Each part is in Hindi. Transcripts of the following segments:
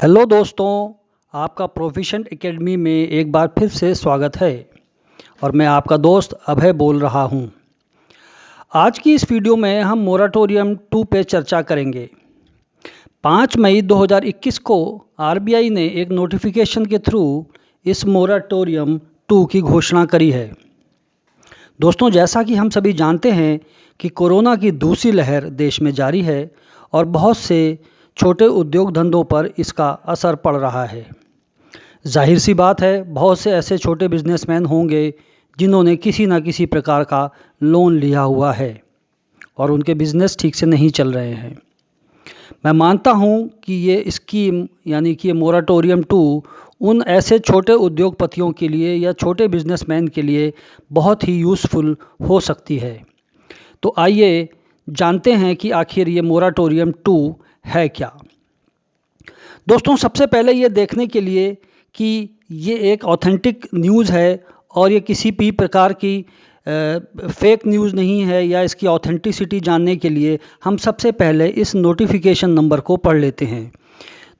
हेलो दोस्तों, आपका प्रोफिशेंट एकेडमी में एक बार फिर से स्वागत है और मैं आपका दोस्त अभय बोल रहा हूं। आज की इस वीडियो में हम मोराटोरियम 2 पे चर्चा करेंगे। 5 मई 2021 को आरबीआई ने एक नोटिफिकेशन के थ्रू इस मोराटोरियम 2 की घोषणा करी है। दोस्तों, जैसा कि हम सभी जानते हैं कि कोरोना की दूसरी लहर देश में जारी है और बहुत से छोटे उद्योग धंधों पर इसका असर पड़ रहा है। जाहिर सी बात है, बहुत से ऐसे छोटे बिजनेसमैन होंगे जिन्होंने किसी न किसी प्रकार का लोन लिया हुआ है और उनके बिजनेस ठीक से नहीं चल रहे हैं। मैं मानता हूं कि ये स्कीम यानी कि ये मोराटोरियम 2 उन ऐसे छोटे उद्योगपतियों के लिए या छोटे बिजनेसमैन के लिए बहुत ही यूज़फुल हो सकती है। तो आइए जानते हैं कि आखिर ये मोराटोरियम 2 है क्या। दोस्तों, सबसे पहले ये देखने के लिए कि ये एक ऑथेंटिक न्यूज़ है और ये किसी भी प्रकार की फेक न्यूज़ नहीं है या इसकी ऑथेंटिसिटी जानने के लिए हम सबसे पहले इस नोटिफिकेशन नंबर को पढ़ लेते हैं।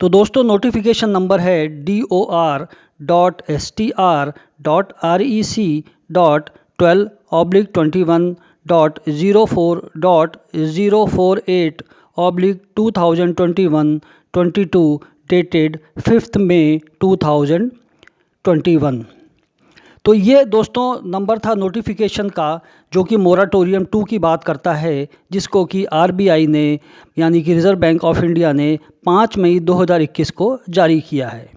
तो दोस्तों, नोटिफिकेशन नंबर है DOR.STR.REC.12/04/2021/22 डेटेड 5 मई 2021। तो ये दोस्तों नंबर था नोटिफिकेशन का, जो कि मोराटोरियम 2 की बात करता है, जिसको कि आरबीआई ने यानी कि रिज़र्व बैंक ऑफ इंडिया ने 5 मई 2021 को जारी किया है।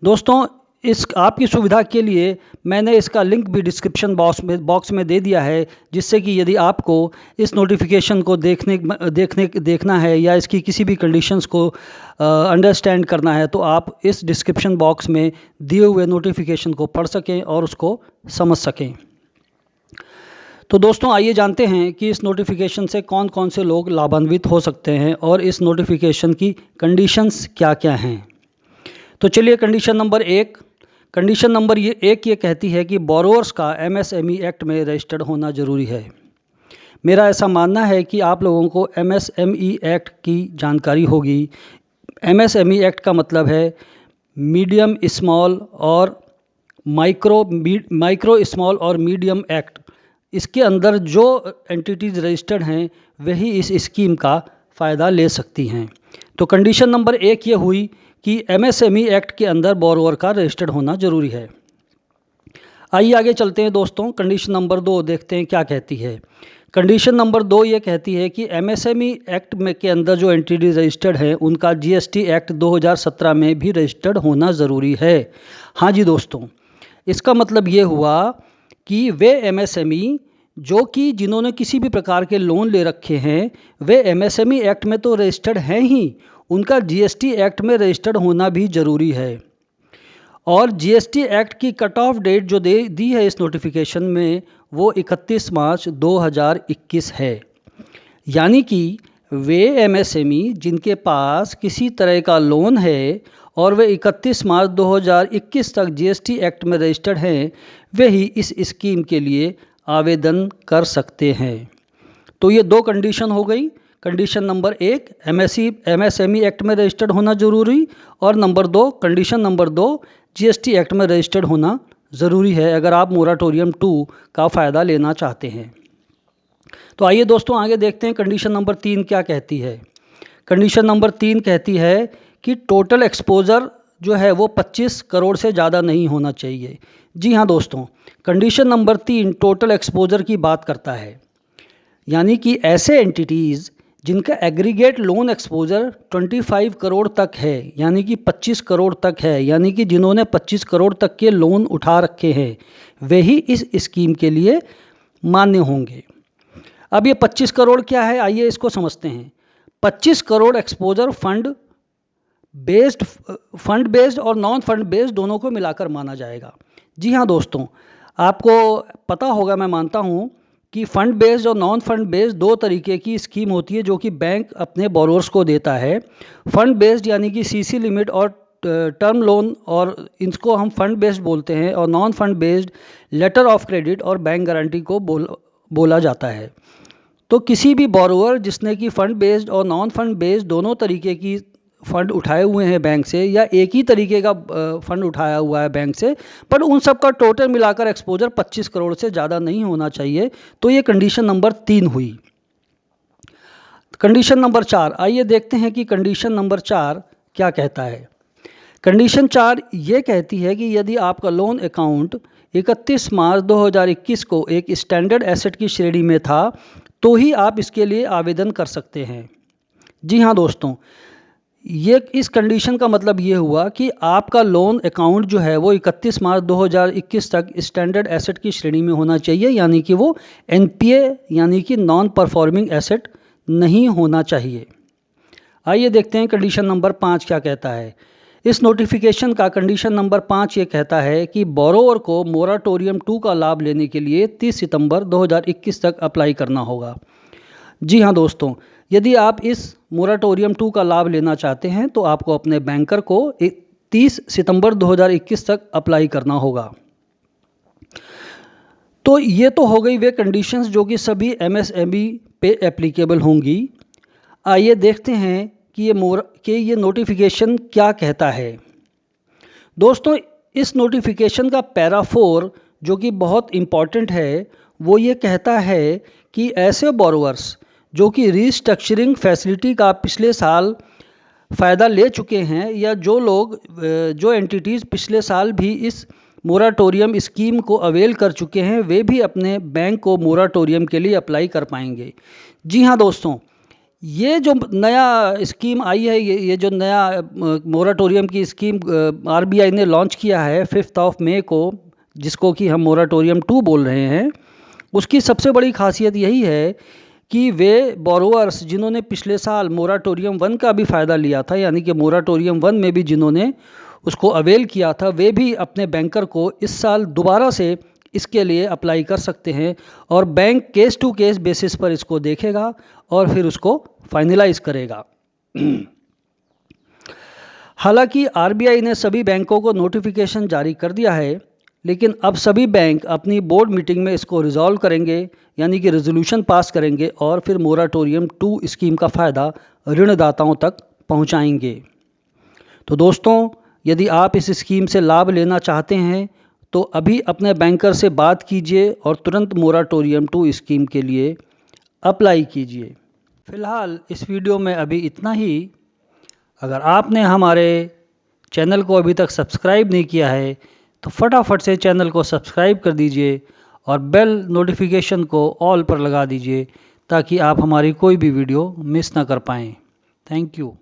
दोस्तों, इस आपकी सुविधा के लिए मैंने इसका लिंक भी डिस्क्रिप्शन बॉक्स में दे दिया है, जिससे कि यदि आपको इस नोटिफिकेशन को देखना है या इसकी किसी भी कंडीशंस को अंडरस्टैंड करना है तो आप इस डिस्क्रिप्शन बॉक्स में दिए हुए नोटिफिकेशन को पढ़ सकें और उसको समझ सकें। तो दोस्तों, आइए जानते हैं कि इस नोटिफिकेशन से कौन कौन से लोग लाभान्वित हो सकते हैं और इस नोटिफिकेशन की कंडीशंस क्या क्या हैं। तो चलिए, कंडीशन नंबर एक ये कहती है कि बोरोअर्स का एमएसएमई एक्ट में रजिस्टर्ड होना ज़रूरी है। मेरा ऐसा मानना है कि आप लोगों को एमएसएमई एक्ट की जानकारी होगी। एमएसएमई एक्ट का मतलब है मीडियम स्मॉल और माइक्रो स्मॉल और मीडियम एक्ट। इसके अंदर जो एंटिटीज़ रजिस्टर्ड हैं वही इस स्कीम का फ़ायदा ले सकती हैं। तो कंडीशन नंबर एक ये हुई कि एमएसएमई एक्ट के अंदर बोरोअर का रजिस्टर्ड होना ज़रूरी है। आइए आगे चलते हैं दोस्तों, कंडीशन नंबर 2 देखते हैं क्या कहती है। कंडीशन नंबर 2 ये कहती है कि एमएसएमई एक्ट में के अंदर जो एंटिटीज रजिस्टर्ड हैं उनका जीएसटी एक्ट 2017 में भी रजिस्टर्ड होना ज़रूरी है। हाँ जी दोस्तों, इसका मतलब ये हुआ कि वे एमएसएमई जो कि जिन्होंने किसी भी प्रकार के लोन ले रखे हैं वे एमएसएमई एक्ट में तो रजिस्टर्ड हैं ही, उनका जीएसटी एक्ट में रजिस्टर्ड होना भी ज़रूरी है। और जीएसटी एक्ट की कट ऑफ डेट जो दी है इस नोटिफिकेशन में वो 31 मार्च 2021 है। यानी कि वे एमएसएमई जिनके पास किसी तरह का लोन है और वे 31 मार्च 2021 तक जीएसटी एक्ट में रजिस्टर्ड हैं, वे ही इस स्कीम के लिए आवेदन कर सकते हैं। तो ये दो कंडीशन हो गई। कंडीशन नंबर एक, एमएसएमई एक्ट में रजिस्टर्ड होना जरूरी, और कंडीशन नंबर दो, जीएसटी एक्ट में रजिस्टर्ड होना ज़रूरी है अगर आप मोराटोरियम 2 का फ़ायदा लेना चाहते हैं। तो आइए दोस्तों आगे देखते हैं कंडीशन नंबर 3 क्या कहती है। कंडीशन नंबर 3 कहती है कि टोटल एक्सपोजर जो है वो 25 करोड़ से ज़्यादा नहीं होना चाहिए। जी हाँ दोस्तों, कंडीशन नंबर 3 टोटल एक्सपोजर की बात करता है, यानी कि ऐसे एंटिटीज़ जिनका एग्रीगेट लोन एक्सपोजर 25 करोड़ तक है, यानी कि 25 करोड़ तक है, यानी कि जिन्होंने 25 करोड़ तक के लोन उठा रखे हैं वे ही इस स्कीम के लिए मान्य होंगे। अब ये 25 करोड़ क्या है, आइए इसको समझते हैं। 25 करोड़ एक्सपोजर फंड बेस्ड और नॉन फंड बेस्ड दोनों को मिलाकर माना जाएगा। जी हाँ दोस्तों, आपको पता होगा, मैं मानता हूँ कि फ़ंड बेस्ड और नॉन फंड बेस्ड दो तरीके की स्कीम होती है जो कि बैंक अपने बोरोअर्स को देता है। फ़ंड बेस्ड यानी कि सीसी लिमिट और टर्म लोन, और इनको हम फंड बेस्ड बोलते हैं, और non fund based letter of credit और बैंक गारंटी को बोला जाता है। तो किसी भी बोरोअर जिसने कि फ़ंड बेस्ड और नॉन फंड बेस्ड दोनों तरीके की फ़ंड उठाए हुए हैं बैंक से या एक ही तरीके का फ़ंड उठाया हुआ है बैंक से, पर उन सब का टोटल मिलाकर एक्सपोजर 25 करोड़ से ज़्यादा नहीं होना चाहिए। तो ये कंडीशन नंबर 3 हुई। कंडीशन नंबर 4, आइए देखते हैं कि कंडीशन नंबर 4 क्या कहता है। कंडीशन 4 ये कहती है कि यदि आपका लोन अकाउंट 31 मार्च 2021 को एक स्टैंडर्ड एसेट की श्रेणी में था तो ही आप इसके लिए आवेदन कर सकते हैं। जी हाँ दोस्तों, ये इस कंडीशन का मतलब ये हुआ कि आपका लोन अकाउंट जो है वो 31 मार्च 2021 तक स्टैंडर्ड एसेट की श्रेणी में होना चाहिए, यानी कि वो एनपीए यानी कि नॉन परफॉर्मिंग एसेट नहीं होना चाहिए। आइए देखते हैं कंडीशन नंबर 5 क्या कहता है। इस नोटिफिकेशन का कंडीशन नंबर 5 ये कहता है कि बोरोवर को मोराटोरियम 2 का लाभ लेने के लिए 30 सितंबर 2021 तक अप्लाई करना होगा। जी हाँ दोस्तों, यदि आप इस मोराटोरियम 2 का लाभ लेना चाहते हैं तो आपको अपने बैंकर को 30 सितंबर 2021 तक अप्लाई करना होगा। तो ये तो हो गई वे कंडीशंस जो कि सभी एमएसएमई पे एप्लीकेबल होंगी। आइए देखते हैं कि ये नोटिफिकेशन क्या कहता है। दोस्तों, इस नोटिफिकेशन का पैरा 4 जो कि बहुत इम्पॉर्टेंट है, वो ये कहता है कि ऐसे बोरोवर्स जो कि रीस्ट्रक्चरिंग फैसिलिटी का पिछले साल फ़ायदा ले चुके हैं या जो एंटिटीज़ पिछले साल भी इस मोराटोरियम स्कीम को अवेल कर चुके हैं, वे भी अपने बैंक को मोराटोरियम के लिए अप्लाई कर पाएंगे। जी हाँ दोस्तों, ये जो नया स्कीम आई है, ये जो नया मोराटोरियम की स्कीम आरबीआई ने लॉन्च किया है 5 मई को, जिसको कि हम मोराटोरियम 2 बोल रहे हैं, उसकी सबसे बड़ी खासियत यही है कि वे बोरोवर्स जिन्होंने पिछले साल मोराटोरियम 1 का भी फ़ायदा लिया था, यानी कि मोराटोरियम 1 में भी जिन्होंने उसको अवेल किया था, वे भी अपने बैंकर को इस साल दोबारा से इसके लिए अप्लाई कर सकते हैं और bank case to case basis पर इसको देखेगा और फिर उसको फाइनलाइज करेगा। हालांकि आरबीआई ने सभी बैंकों को नोटिफिकेशन जारी कर दिया है, लेकिन अब सभी बैंक अपनी बोर्ड मीटिंग में इसको रिजॉल्व करेंगे, यानी कि रेजोल्यूशन पास करेंगे और फिर मोराटोरियम 2 स्कीम का फ़ायदा ऋणदाताओं तक पहुंचाएंगे। तो दोस्तों, यदि आप इस स्कीम से लाभ लेना चाहते हैं तो अभी अपने बैंकर से बात कीजिए और तुरंत मोराटोरियम 2 स्कीम के लिए अप्लाई कीजिए। फ़िलहाल इस वीडियो में अभी इतना ही। अगर आपने हमारे चैनल को अभी तक सब्सक्राइब नहीं किया है तो फटाफट से चैनल को सब्सक्राइब कर दीजिए और बेल नोटिफिकेशन को ऑल पर लगा दीजिए ताकि आप हमारी कोई भी वीडियो मिस ना कर पाएँ। Thank you.